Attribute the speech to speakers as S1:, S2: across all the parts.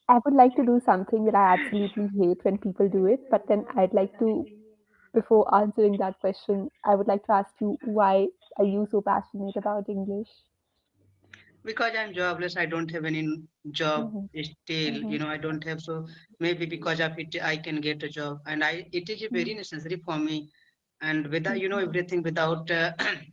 S1: I would like to do something that I absolutely hate when people do it, but then I'd like to, before answering that question, I would like to ask you, why are you so passionate about English?
S2: Because I'm jobless, I don't have any job
S1: Mm-hmm.
S2: still.
S1: Mm-hmm.
S2: I don't have, so maybe because of it, I can get a job, and it is very necessary for me. And without everything without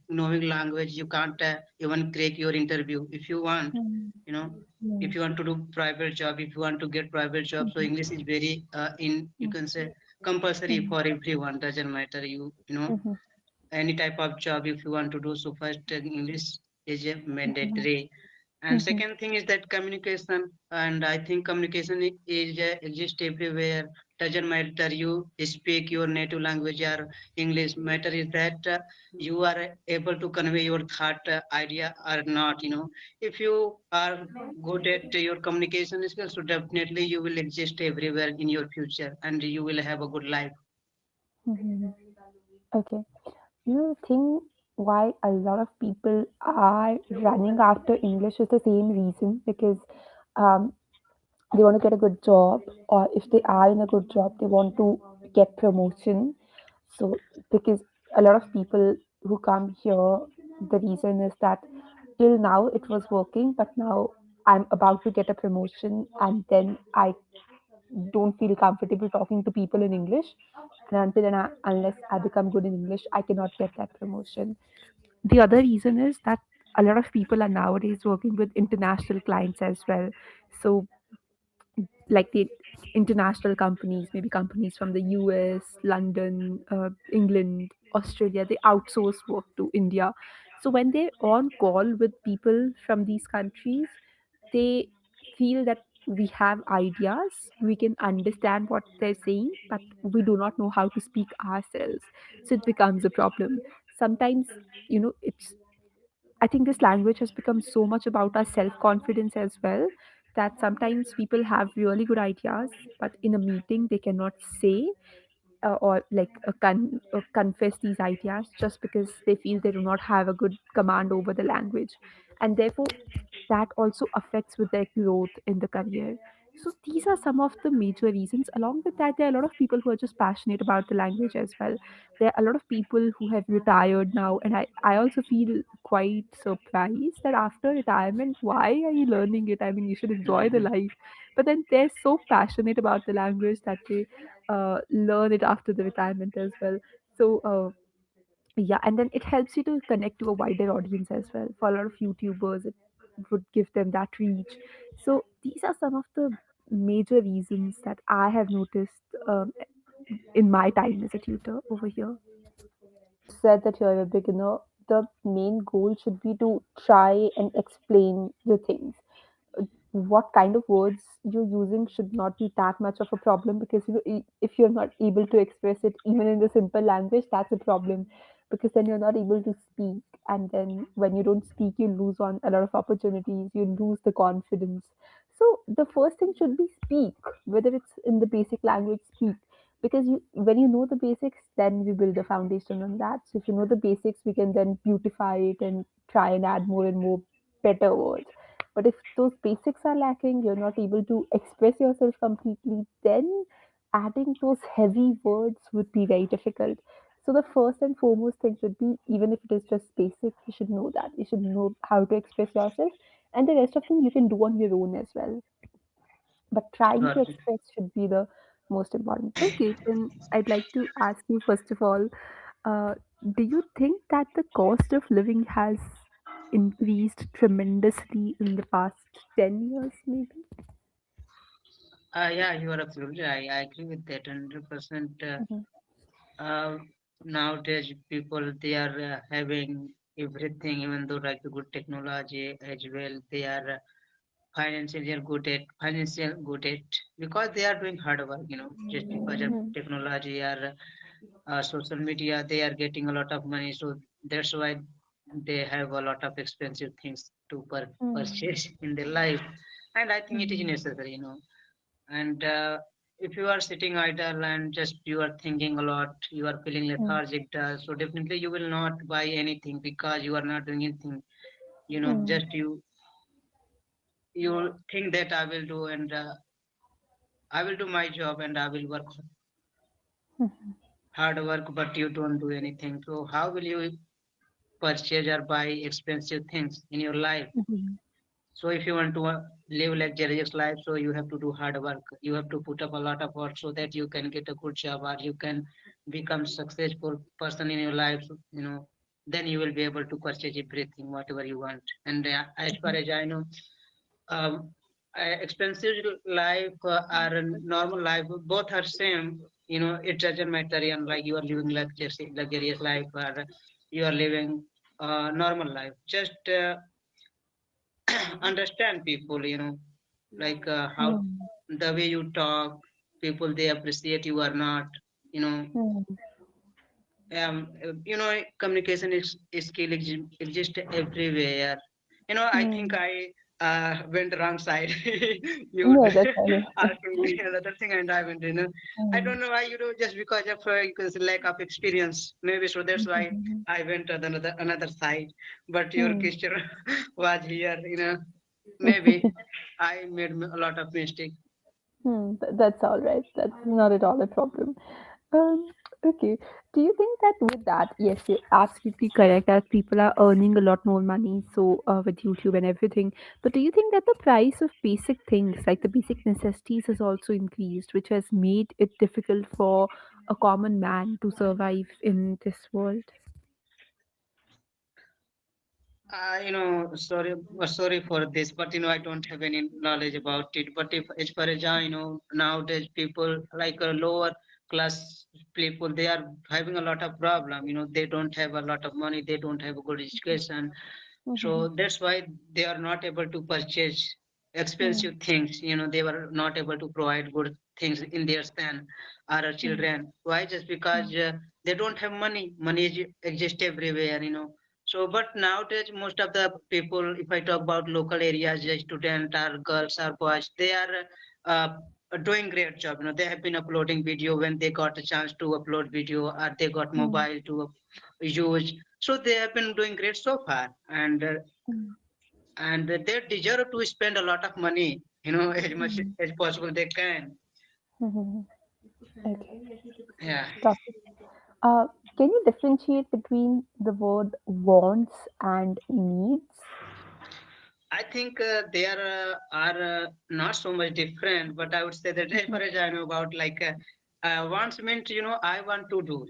S2: knowing language, you can't even crack your interview if you want. You know, if
S1: Mm-hmm.
S2: you want to do private job, if you want to get private job, so English is very in you can say compulsory
S1: Mm-hmm.
S2: for everyone. Doesn't matter
S1: Mm-hmm.
S2: any type of job if you want to do. So first, English is a
S1: Mm-hmm.
S2: mandatory, and
S1: Mm-hmm.
S2: second thing is that communication, and I think communication is exist everywhere. Doesn't matter you speak your native language or English. Matter is that you are able to convey your thought idea or not. If you are good at your communication skills, so definitely you will exist everywhere in your future, and you will have a good life.
S1: Mm-hmm. Okay. The thing why a lot of people are running after English is the same reason, because um, they want to get a good job, or if they are in a good job, they want to get promotion. So, because a lot of people who come here, the reason is that till now it was working, but now I'm about to get a promotion, and then I don't feel comfortable talking to people in English. And unless I become good in English, I cannot get that promotion. The other reason is that a lot of people are nowadays working with international clients as well. So, like the international companies, maybe companies from the US, London, England, Australia, they outsource work to India. So when they're on call with people from these countries, they feel that we have ideas, we can understand what they're saying, but we do not know how to speak ourselves. So it becomes a problem. Sometimes, it's I think this language has become so much about our self confidence as well, that sometimes people have really good ideas, but in a meeting they cannot say, or like confess these ideas, just because they feel they do not have a good command over the language, and therefore that also affects with their growth in the career. So these are some of the major reasons. Along with that, there are a lot of people who are just passionate about the language as well. There are a lot of people who have retired now, and I also feel quite surprised that after retirement, why are you learning it? I mean, you should enjoy the life. But then they're so passionate about the language that they learn it after the retirement as well. So yeah, and then it helps you to connect to a wider audience as well. For a lot of YouTubers, it would give them that reach. So these are some of the major reasons that I have noticed in my time as a tutor over here. Said that you're a beginner, the main goal should be to try and explain the things. What kind of words you're using should not be that much of a problem, because if you're not able to express it even in the simple language, that's a problem, because then you're not able to speak, and then when you don't speak, you lose on a lot of opportunities, you lose the confidence. So the first thing should be speak, whether it's in the basic language, speak, because when you know the basics, then we build a foundation on that. So if you know the basics, we can then beautify it and try and add more and more better words. But if those basics are lacking, you're not able to express yourself completely, then adding those heavy words would be very difficult. So the first and foremost thing should be, even if it is just basic, you should know that. You should know how to express yourself, and the rest of them you can do on your own as well. But trying to
S2: Got it.
S1: express should be the most important. Okay, then I'd like to ask you first of all, uh, do you think that the cost of living has increased tremendously in the past 10 years, maybe?
S2: Yeah, you are absolutely right. I agree with that 100%.
S1: Mm-hmm.
S2: Uh, Nowadays, people they are having everything, even though like the good technology as well. They are financial good at because they are doing hard work. Just because of technology or social media, they are getting a lot of money. So that's why they have a lot of expensive things to purchase in their life, and I think it is necessary. And if you are sitting idle and just you are thinking a lot, you are feeling lethargic, so definitely you will not buy anything because you are not doing anything. Just you you think that I will do, and I will do my job and I will work hard work, but you don't do anything. So how will you purchase or buy expensive things in your life?
S1: Mhm.
S2: So if you want to live luxurious life, so you have to do hard work. You have to put up a lot of work so that you can get a good job or you can become successful person in your life. Then you will be able to purchase everything, whatever you want. And as far as I know, um, expensive life or normal life, both are same. It doesn't matter. Like you are living luxurious life or you are living normal life. Just understand people, like how
S1: Mhm.
S2: the way you talk, people they appreciate you or not, you know.
S1: Mhm.
S2: Communication skill exist everywhere. I think
S1: Mhm.
S2: I went wrong side. You
S1: No, that's all.
S2: asking me another thing, and I went. I
S1: Mhm.
S2: don't know why. Just because of you can say lack of experience, maybe so. That's why
S1: Mhm.
S2: I went to another side. But your
S1: Mhm.
S2: question was here. Maybe I made a lot of mistake.
S1: That's all right. That's not at all a problem. Um, okay. Do you think that with that, yes, you're absolutely correct that people are earning a lot more money, so with YouTube and everything. But do you think that the price of basic things, like the basic necessities, has also increased, which has made it difficult for a common man to survive in this world?
S2: Sorry for this, but I don't have any knowledge about it. But if, as far as I know, nowadays people like lower class people, they are having a lot of problem. They don't have a lot of money, they don't have a good education,
S1: Mm-hmm.
S2: so that's why they are not able to purchase expensive things. They were not able to provide good things in their son or children. Why? Just because they don't have money. Money exists everywhere. So, but nowadays, most of the people, if I talk about local areas, the student or girls or boys, they are uh, doing great job. They have been uploading video when they got a chance to upload video or they got mobile to use. So they have been doing great so far, and they deserve to spend a lot of money. As much as possible they can.
S1: Mm-hmm. Okay.
S2: Yeah.
S1: Got it. Uh, can you differentiate between the word wants and needs?
S2: I think they are not so much different, but I would say that as far as I know about like wants meant I want to do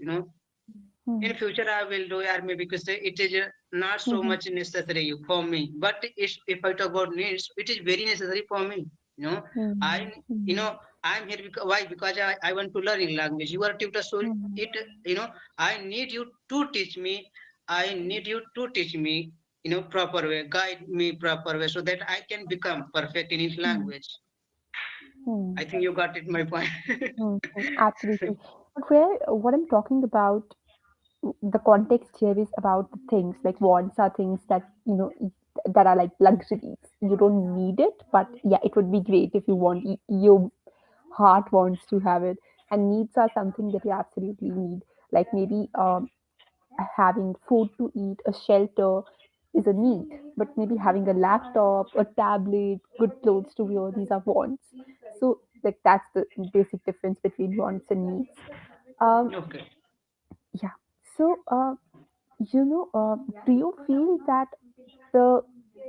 S2: in
S1: Mhm.
S2: future I will do, or maybe because it is not so
S1: Mhm.
S2: much necessary for me. But if I talk about needs, it is very necessary for me. You know, I
S1: Mhm.
S2: you
S1: Mhm.
S2: know I'm here because why? Because I want to learn in language. You are a tutor, so
S1: Mhm.
S2: it I need you to teach me. I need you to teach me proper way, guide me proper way, so that I can become perfect in each
S1: Mhm.
S2: language.
S1: Mhm.
S2: I think you got it, my point.
S1: Mhm. Absolutely. But where what I'm talking about, the context here is about the things like wants are things that that are like luxuries. You don't need it, but yeah, it would be great if you want. Your heart wants to have it, and needs are something that you absolutely need. Like maybe having food to eat, a shelter is a need, but maybe having a laptop, a tablet, good clothes to wear, these are wants. So, like, that's the basic difference between wants and needs. Um,
S2: Okay.
S1: yeah. So, do you feel that the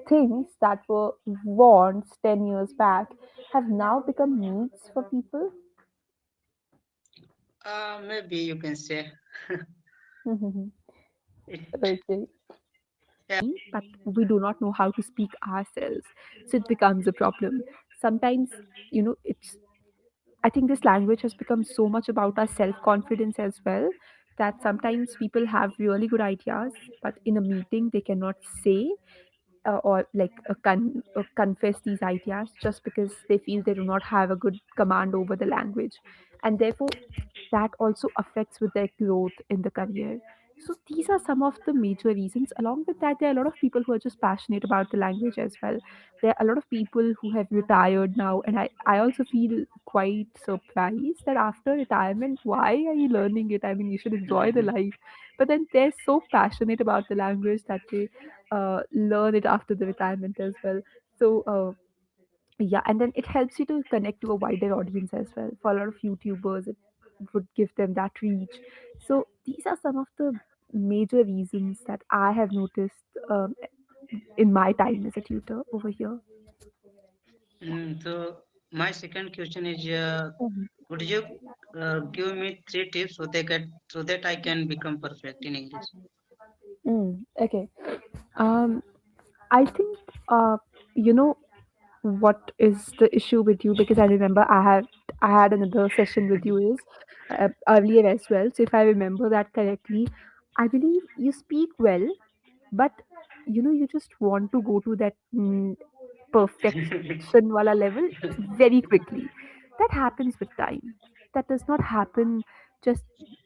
S1: things that were wants 10 years back have now become needs for people?
S2: Maybe you can say it.
S1: Okay. But we do not know how to speak ourselves, so it becomes a problem. Sometimes, it's I think this language has become so much about our self confidence as well, that sometimes people have really good ideas, but in a meeting they cannot say or like confess these ideas just because they feel they do not have a good command over the language, and therefore that also affects with their growth in the career. So these are some of the major reasons. Along with that, there are a lot of people who are just passionate about the language as well. There are a lot of people who have retired now, and I also feel quite surprised that after retirement, why are you learning it? I mean, you should enjoy the life. But then they're so passionate about the language that they learn it after the retirement as well. So Yeah, and then it helps you to connect to a wider audience as well. For a lot of YouTubers, it would give them that reach. So these are some of the major reasons that I have noticed in my time as a tutor over here.
S2: So my second question is,
S1: Mhm.
S2: would you give me three tips so that I can become perfect in English?
S1: Okay. Um, I think you know what is the issue with you, because I remember I had another session with you is earlier as well. So if I remember that correctly, I believe you speak well, but you just want to go to that perfection wala level very quickly. That happens with time. That does not happen just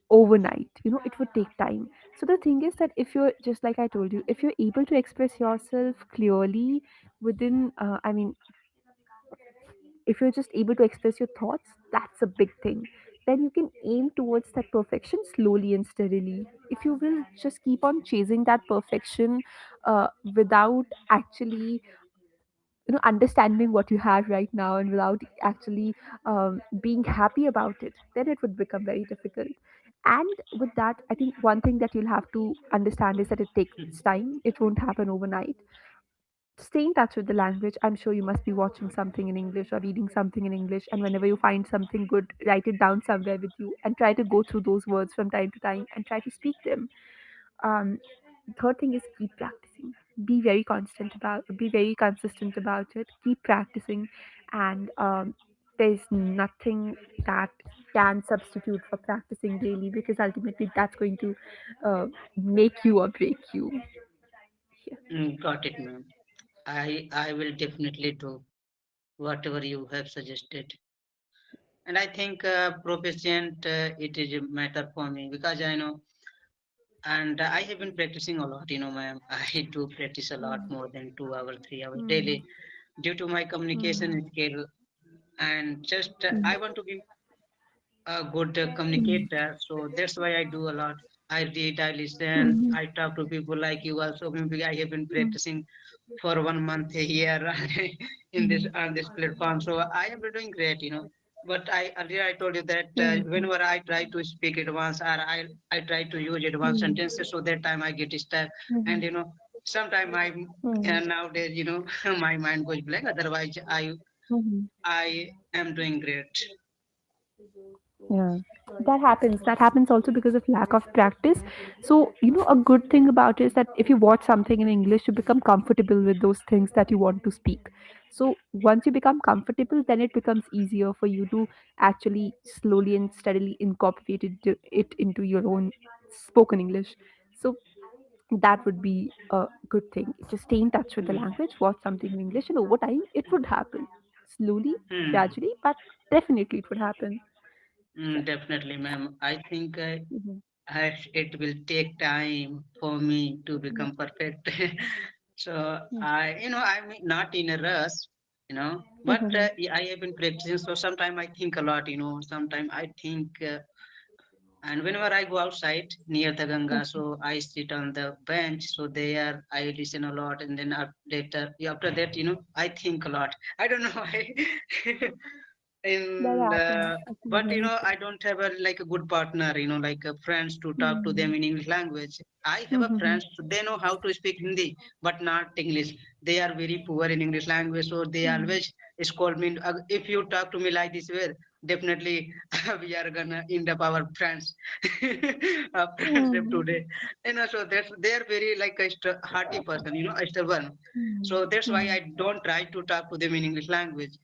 S1: overnight. It would take time. So the thing is that if you're, just like I told you, if you're able to express yourself clearly within, I mean, if you're just able to express your thoughts, that's a big thing. Then you can aim towards that perfection slowly and steadily. If you will just keep on chasing that perfection without actually understanding what you have right now, and without actually being happy about it, then it would become very difficult. And with that, I think one thing that you'll have to understand is that it takes time. It won't happen overnight. Stay in touch with the language. I'm sure you must be watching something in English or reading something in English, and whenever you find something good, write it down somewhere with you and try to go through those words from time to time and try to speak them. um, Third thing is keep practicing. Be very consistent about it. Keep practicing. And there's nothing that can substitute for practicing daily, because ultimately that's going to make you or break you. Yeah.
S2: Got it, ma'am. I will definitely do whatever you have suggested. And I think proficient it is a matter for me because I know, and I have been practicing a lot. Ma'am, I do practice a lot more than 2 hours, 3 hours
S1: Mm,
S2: daily due to my communication
S1: mm,
S2: skill. And just I
S1: mm,
S2: want to be a good
S1: mm,
S2: communicator, so that's why I do a lot. I read, I listen,
S1: mm,
S2: I talk to people like you. Also, maybe I have been
S1: mm,
S2: practicing for 1 month here in this
S1: mm,
S2: on this platform. So I am doing great. But I earlier I told you that
S1: mm, mm,
S2: whenever I try to speak advanced, or I try to use advanced
S1: mm,
S2: sentences, so that time I get stuck. And
S1: mm,
S2: sometimes
S1: mm,
S2: nowadays my mind goes blank. Otherwise,
S1: mm.
S2: I am doing great.
S1: Yeah, that happens. That happens also because of lack of practice. So, a good thing about it is that if you watch something in English, you become comfortable with those things that you want to speak. So, once you become comfortable, then it becomes easier for you to actually slowly and steadily incorporate it into your own spoken English. So, that would be a good thing. Just stay in touch with the
S2: Mm.
S1: language, watch something in English, and over time, it would happen. Slowly,
S2: Hmm.
S1: gradually, but definitely it would happen. Yeah.
S2: Definitely, ma'am. I think
S1: Mhm.
S2: it will take time for me to
S1: Mhm.
S2: become perfect. So
S1: Mhm.
S2: I'm not in a rush, but
S1: Mhm.
S2: yeah, I have been practicing. So sometimes I think a lot, sometimes I think, and whenever I go outside near the Ganga, so I sit on the bench. So there I listen a lot, and then after that, I think a lot. I don't know why.
S1: That
S2: And
S1: happens.
S2: but
S1: Mhm.
S2: I don't have a good partner, like friends to talk to them
S1: Mhm.
S2: in English language. I have a
S1: Mhm.
S2: friends, they know how to speak Hindi but not English. They are very poor in English language, so they
S1: Mhm.
S2: always scold me. If you talk to me like this way, definitely we are gonna end up our friends friendship
S1: Mhm.
S2: today. So they are very like a hearty person, a stubborn. So that's why I
S1: Mhm.
S2: don't try to talk to them in English language.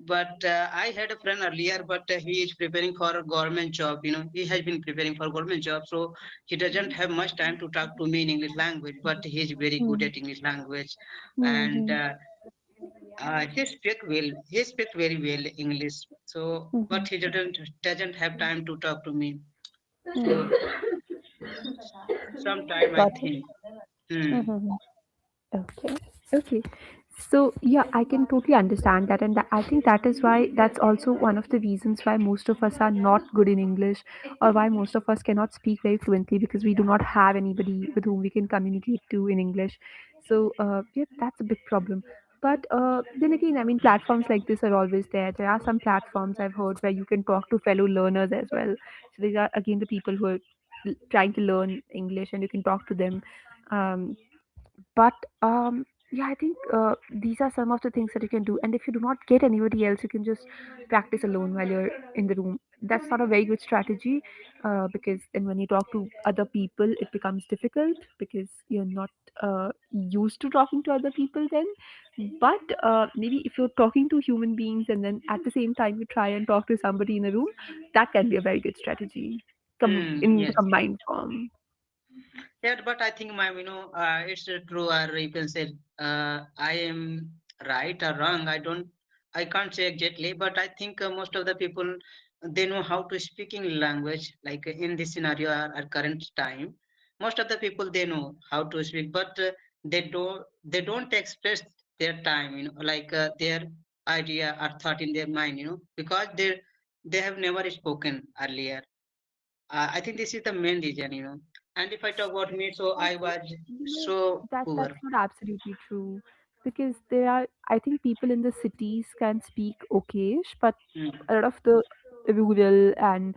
S2: But I had a friend earlier, but he is preparing for a government job. He has been preparing for government job, so he doesn't have much time to talk to me in English language. But he is very good
S1: Mhm.
S2: at English language, and
S1: Mhm.
S2: he speaks very well English. So, but
S1: Mhm.
S2: he doesn't have time to talk to me. So,
S1: Mhm.
S2: sometime I
S1: Got it.
S2: think. Hmm.
S1: Mhm. Okay. Okay. So yeah, I can totally understand that, and I think that is why that's also one of the reasons why most of us are not good in English, or why most of us cannot speak very fluently, because we do not have anybody with whom we can communicate to in English. So yeah, that's a big problem. But then again, I mean, platforms like this are always there. There are some platforms I've heard where you can talk to fellow learners as well. So these are again the people who are trying to learn English, and you can talk to them. Um, but yeah, I think these are some of the things that you can do. And if you do not get anybody else, you can just practice alone while you're in the room. That's not a very good strategy, because then when you talk to other people it becomes difficult because you're not used to talking to other people then. But maybe if you're talking to human beings and then at the same time you try and talk to somebody in a room, that can be a very good strategy in the
S2: Yes, yes.
S1: combined form.
S2: Yeah, but I think my, it's true, or you can say, I am right or wrong. I can't say exactly, but I think most of the people, they know how to speak in language. Like in this scenario, at current time, most of the people they know how to speak, but they don't express their time. Like their idea or thought in their mind. Because they have never spoken earlier. I think this is the main reason. And if I talk about me, so I
S1: Also,
S2: was
S1: you know,
S2: so
S1: that's
S2: poor.
S1: not absolutely true because there are, I think people in the cities can speak okayish, but
S2: Mm.
S1: a lot of the rural and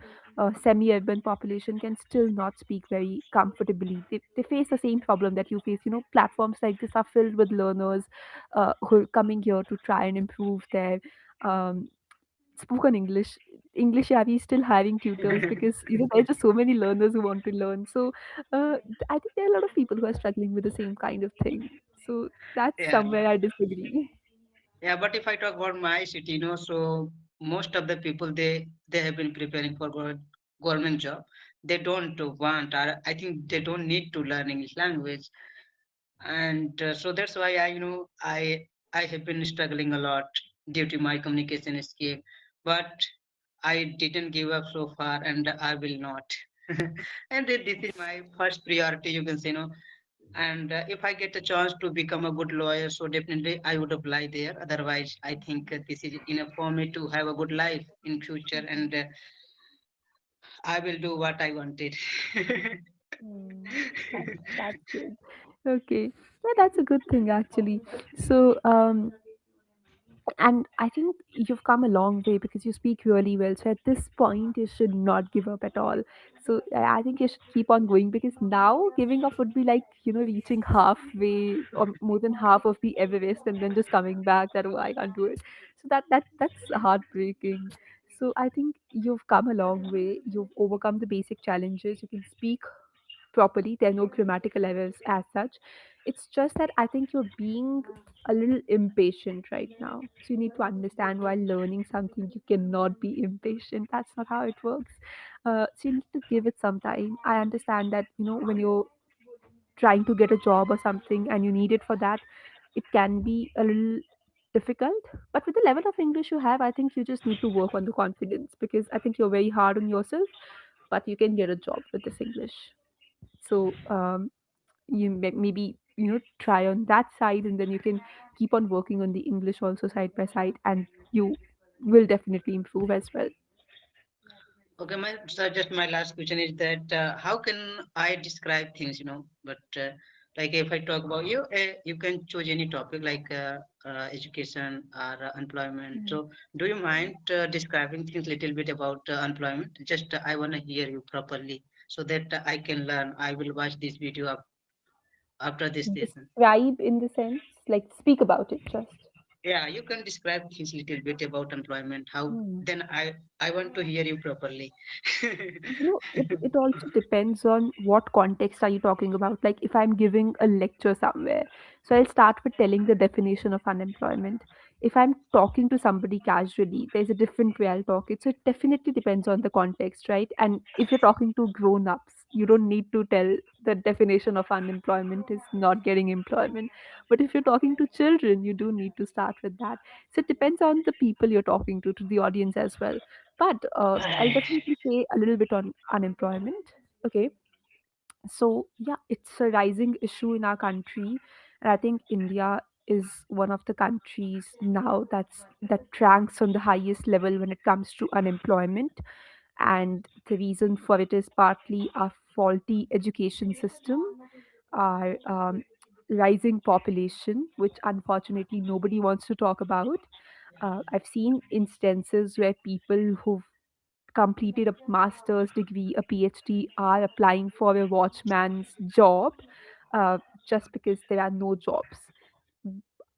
S1: semi-urban population can still not speak very comfortably. They face the same problem that you face. You know, platforms like this are filled with learners who are coming here to try and improve their um, spoken English. Yeah, we still hiring tutors because there's just so many learners who want to learn. So I think there are a lot of people who are struggling with the same kind of thing. So that's
S2: Yeah,
S1: somewhere I disagree.
S2: yeah. But if I talk about my city, so most of the people they have been preparing for government job. They don't want, or I think they don't need to learn English language, and so that's why I have been struggling a lot due to my communication skill. But I didn't give up so far, and I will not. And this is my first priority, you can say. And if I get a chance to become a good lawyer, so definitely I would apply there. Otherwise, I think this is enough for me to have a good life in future, and I will do what I wanted.
S1: Hmm, that's good. Okay, yeah, that's a good thing actually. So and I think you've come a long way because you speak really well. So at this point, you should not give up at all. So I think you should keep on going because now giving up would be like reaching halfway or more than half of the Everest and then just coming back that oh I can't do it. So that's heartbreaking. So I think you've come a long way. You've overcome the basic challenges. You can speak properly. There are no grammatical errors as such. It's just that I think you're being a little impatient right now. So you need to understand while learning something, you cannot be impatient. That's not how it works. So you need to give it some time. I understand that, when you're trying to get a job or something and you need it for that, it can be a little difficult. But with the level of English you have, I think you just need to work on the confidence because I think you're very hard on yourself, but you can get a job with this English. So maybe try on that side and then you can keep on working on the English also side by side and you will definitely improve as well.
S2: Okay, just my last question is that how can I describe things, But like if I talk about you, you can choose any topic like education or employment. So, do you mind describing things little bit about employment? Just I want to hear you properly so that I can learn. I will watch this video after this session.
S1: Describe in the sense like speak about it just.
S2: Yeah, you can describe things little bit about employment. How
S1: Hmm.
S2: then I want to hear you properly.
S1: It also depends on what context are you talking about. Like if I'm giving a lecture somewhere, so I'll start with telling the definition of unemployment. If I'm talking to somebody casually, there's a different way I'll talk it. So it definitely depends on the context, right? And if you're talking to grown-ups, you don't need to tell the definition of unemployment is not getting employment. But if you're talking to children, you do need to start with that. So it depends on the people you're talking to the audience as well. But I'll
S2: Right.
S1: definitely say a little bit on unemployment. Okay. So, yeah, it's a rising issue in our country. And I think India is one of the countries now that ranks on the highest level when it comes to unemployment. And the reason for it is partly our faulty education system, our rising population, which unfortunately nobody wants to talk about. I've seen instances where people who've completed a master's degree, a PhD, are applying for a watchman's job just because there are no jobs.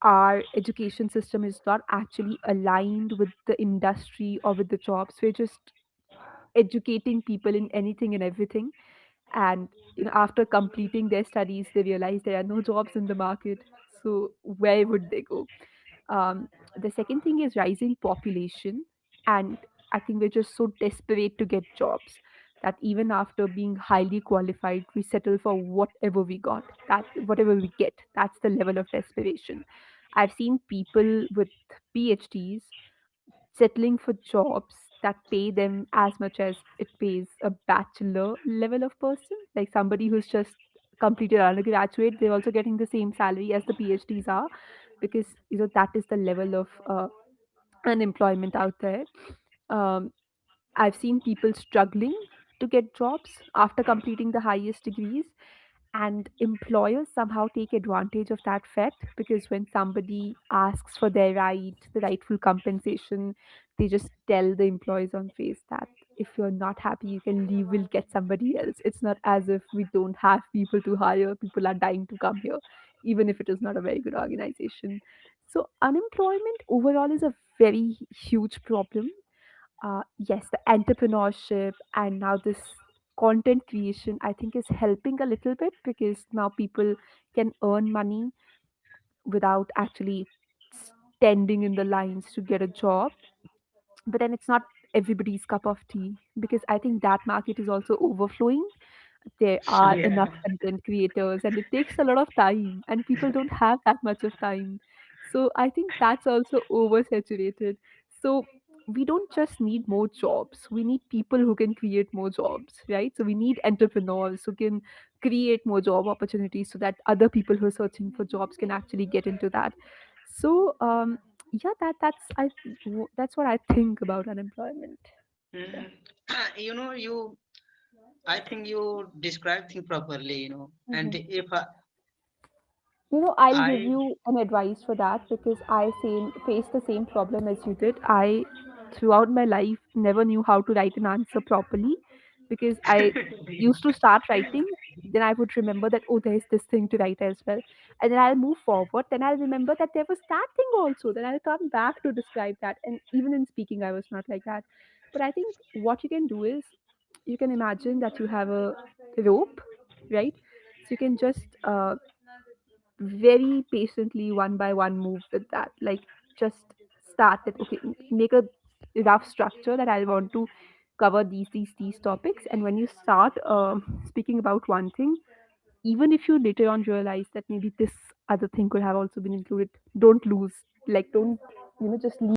S1: Our education system is not actually aligned with the industry or with the jobs. We're just educating people in anything and everything. And after completing their studies, they realize there are no jobs in the market. So where would they go? The second thing is rising population, and I think we're just so desperate to get jobs that even after being highly qualified, we settle for whatever we got. That whatever we get, that's the level of desperation. I've seen people with PhDs settling for jobs that pay them as much as it pays a bachelor level of person, like somebody who's just completed undergraduate. They're also getting the same salary as the PhDs are, because that is the level of unemployment out there. um, I've seen people struggling to get jobs after completing the highest degrees, and employers somehow take advantage of that fact, because when somebody asks for their the rightful compensation, they just tell the employees on face that if you're not happy, you can leave, we'll get somebody else. It's not as if we don't have people to hire. People are dying to come here, even if it is not a very good organization. So unemployment overall is a very huge problem. Yes, the entrepreneurship and now this content creation, I think, is helping a little bit, because now people can earn money without actually standing in the lines to get a job. But then it's not everybody's cup of tea, because I think that market is also overflowing. There are
S2: Yeah.
S1: enough content creators, and it takes a lot of time, and people don't have that much of time. So I think that's also oversaturated. So we don't just need more jobs, we need people who can create more jobs, right? So we need entrepreneurs who can create more job opportunities, so that other people who are searching for jobs can actually get into that. So yeah, that's what I think about unemployment. Yeah.
S2: Mm. You I think you describe things properly, and
S1: Mhm.
S2: if
S1: I'll give
S2: I
S1: you an advice for that, because I same faced the same problem as you did. I, throughout my life, never knew how to write an answer properly, because I used to start writing, then I would remember that, oh, there's this thing to write as well, and then I'll move forward, then I'll remember that there was that thing also, then I'll come back to describe that. And even in speaking, I was not like that. But I think what you can do is, you can imagine that you have a rope, right? So you can just very patiently, one by one, move with that. Like, just start it. Okay, make a rough structure that I want to cover these topics. And when you start speaking about one thing, even if you later on realize that maybe this other thing could have also been included, don't lose. Like, don't just leave